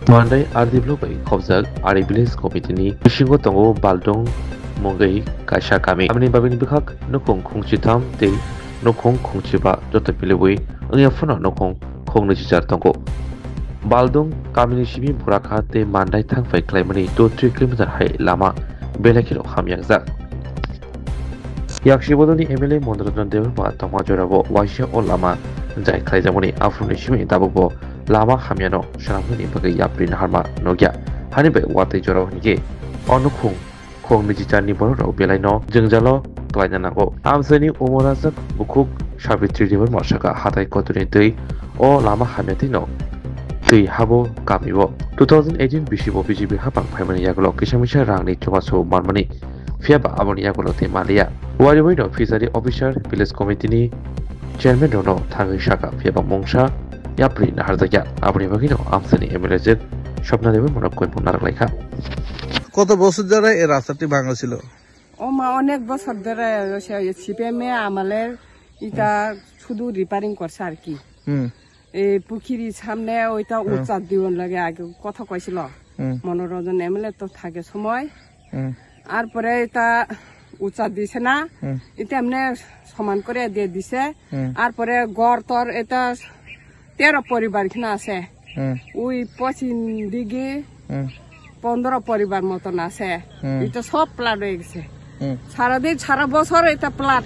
Mandai Ardibloi Kobzak Ari Village Committee ni Bishingo Tongo Baldong Mongai Kaisha Kami Amni Babini Bikak Nokong Kongchitam Te Nokong Kongchiba Jota Pileway Anya Funa Nokong Kong Nijar Tongo Baldong Kamini Shibi Buraka Te Mandai Tangfai Claimani 2-3 km Hai Lama Belekiro Hamyangzak Yakshibodoni MLA Mondraton Development Tomajorabo Waisha O Lama Jai Klaijamoni Afruni Shimi Dabubo Lama Hamiano Shanamuni Bagai Yaprin Harma Nogia Hanibe Wate Joro Nige Onukung Kong Nijitani Boro Belaino Jungjalo Klainanago Amsani Umorazak Bukuk Shabitri River Mashaka Hatai Kotuni Dui O Lama Hamiatino Dui Habo Kamibo 2018 Bishibo BGB Hapang Pamani Yagolo Kishamisha Rangni Chomaso Marmani Fiaba Aboni Yagolo Te Malia Wariwino Fishery Officer Village Committee ni Chairman Dono Tangi Shaka Fiaba Mongsha Yapri Nahardaja Abri Bagino Amsani Emirates Shopna Devi Monokoi Punarlaika কত বছর ধরে এই রাস্তাটি ভাঙা ছিল ও মা অনেক বছর ধরে সিপিএমে আমাদের এটা শুধু রিপেয়ারিং করছে আর কি এই পুকুরির সামনে ওইটা উচ্চার দিওন লাগে আগে কথা কইছিল মনোরঞ্জন এমএলএ তো থাকে সময় আর পরে এটা উচ্চার দিছে না এটা এমনি সমান করে দিয়ে দিছে আর পরে গড় তর এটা 13 পরিবার এখানে আছে ওই পশ্চিম দিকে 15 পরিবার মতন আছে এটা সব প্লাট হয়ে গেছে সারাদিন সারা বছর এটা প্লাট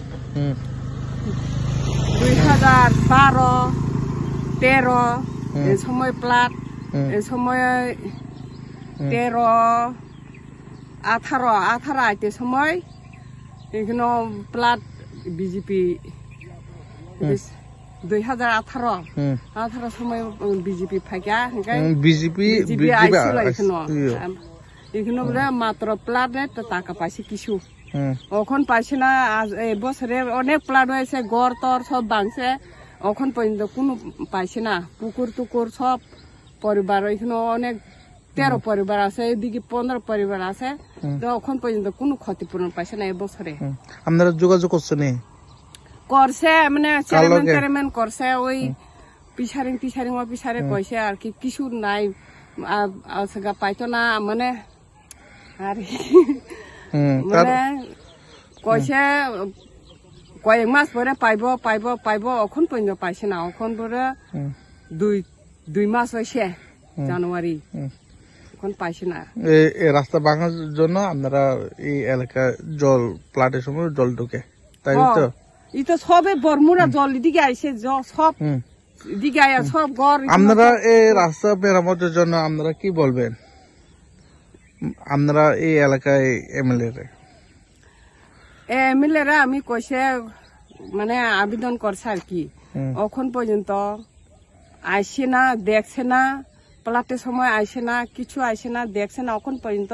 2012 13 এই সময় প্লাট এই সময় 13 18 আইতে সময় এখানে প্লাট বিজেপি 2018 সময় বিজেপি ফাঁকা বিজেপি আইছিল এখানে বলে মাত্র প্লাটে টাকা পাইছে কিছু এখন পাইছে না এই বছরে অনেক প্লাট হয়েছে গড় তর সব ভাঙছে এখন পর্যন্ত কোনো পাইছে না পুকুর টুকুর সব পরিবার এখানে অনেক 13 পরিবার আছে এদিকে 15 পরিবার আছে তো এখন পর্যন্ত কোনো ক্ষতিপূরণ পাইছে না এই বছরে আপনারা যোগাযোগ করছেন করছে মানে চেয়ারম্যান করছে ওই পিসারিং অফিসারে কইছে আর কি কিছু নাই পাইতো না মানে আর মানে কইছে কয়েক মাস পরে পাইব এখন পর্যন্ত পাইছে না এখন পরে 2 মাস হয়েছে জানুয়ারি এখন পাইছে না এই রাস্তা ভাঙার জন্য আপনারা এই এলাকা জল প্লাটের সময় জল ঢুকে তাই তো এটা সবে বর্মুরা জল দিকে আইছে সব দিকে আয়া সব ঘর আপনারা এই রাস্তা মেরামতের জন্য আপনারা কি বলবেন আপনারা এই এলাকায় এমএলএ রা আমি কইছে মানে আবেদন করছে আর কি এখন পর্যন্ত আইছে না দেখছে না প্লাটের সময় আইছে না কিছু আইছে না দেখছে না এখন পর্যন্ত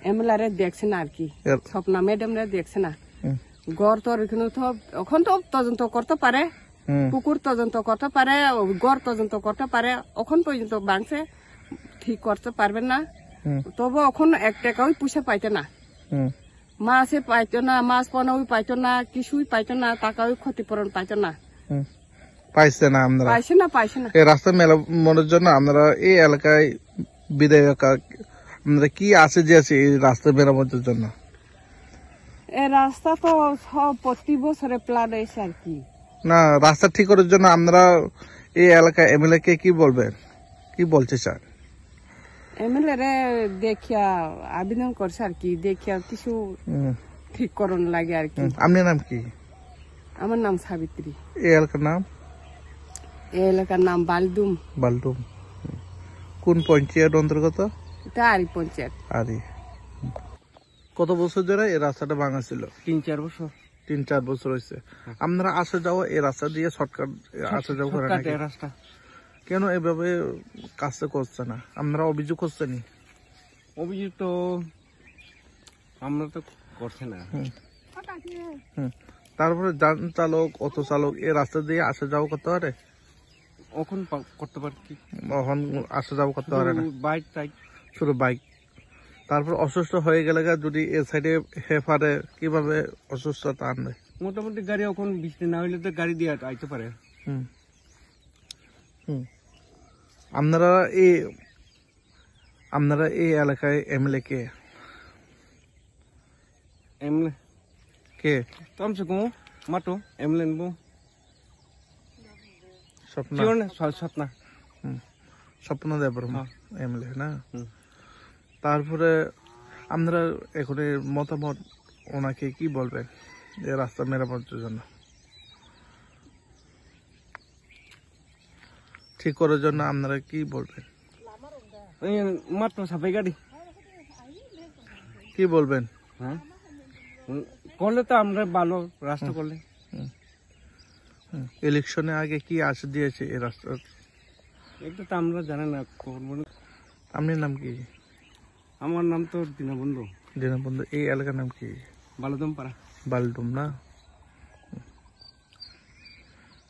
এমএলএ রে দেখছে না আর কি স্বপ্না ম্যাডাম রে দেখছে না গড় তোর এখানে তো এখন তো তদন্ত করতে পারে পুকুর তদন্ত করতে পারে গড় তদন্ত করতে পারে এখন পর্যন্ত ভাঙছে ঠিক করতে পারবেন না তবু এখন 1 টাকাও পয়সা পাইতে না মাছে পাইতো না মাছ পানাও পাইতো না কিছুই পাইতো না টাকাও ক্ষতিপূরণ পাইতো না পাইছে না আপনারা পাইছে না এই রাস্তা মেরামতের জন্য আপনারা এই এলাকায় বিধায়ক আপনারা কি আছে যে আছে এই রাস্তা মেরামতের জন্য এই রাস্তা তো সব প্রতি বছরে প্ল্যান হয়েছে আর কি না রাস্তা ঠিক করার জন্য আপনারা এই এলাকায় এমএলএ কে কি বলবেন কি বলতে চান এমএলএ রে দেখিয়া আবেদন করছে আর কি দেখিয়া কিছু ঠিক করন লাগে আর কি আপনার নাম কি আমার নাম সাবিত্রী এই এলাকার নাম বালদুম কোন পঞ্চায়েত অন্তর্গত এটা আরি পঞ্চায়েত কত বছর ধরে এই রাস্তাটা ভাঙা ছিল 3-4 বছর 3-4 বছর হয়েছে আপনারা আসা যাওয়া এই রাস্তা দিয়ে শর্টকাট আসা যাওয়া করেন রাস্তা কেন এভাবে কাজটা করছে না আপনারা অভিযোগ করছেন অভিযোগ তো আমরা তো করছি না তারপরে যান চালক অটো চালক এই রাস্তা দিয়ে আসা যাওয়া করতে পারে এখন করতে পারে কি এখন আসা যাওয়া করতে পারে না বাইক শুধু বাইক তারপর অসুস্থ হয়ে গেলে যদি এ সাইডে হেফারে কিভাবে অসুস্থতা আনবে মোটামুটি গাড়ি এখন বৃষ্টি না হইলে তো গাড়ি দিয়ে আইতে পারে আপনারা এই আপনারা এই এলাকায় এমএলএ কে এমলে কে তামসে কো মাটো এমলেন বো স্বপ্ন চিওর না স্বপ্না স্বপ্ন দেববর্মা এমএলএ না হুম। তারপরে আপনারা এখন এর মতামত ওনাকে কি বলবেন এই রাস্তা মেরামতের জন্য ঠিক করার জন্য আপনারা কি বলবেন এই মাটো সাফাই গাড়ি কি বলবেন হ্যাঁ করলে তো আমরা ভালো রাস্তা করলে ইলেকশনে আগে কি আশা দিয়েছে এই রাস্তার এটা তো আমরা জানি না করবো না। আপনার নাম কি আমার নাম তো দীনবন্ধু দীনবন্ধু এই এলাকার নাম কি বালুদম পাড়া বালডুম না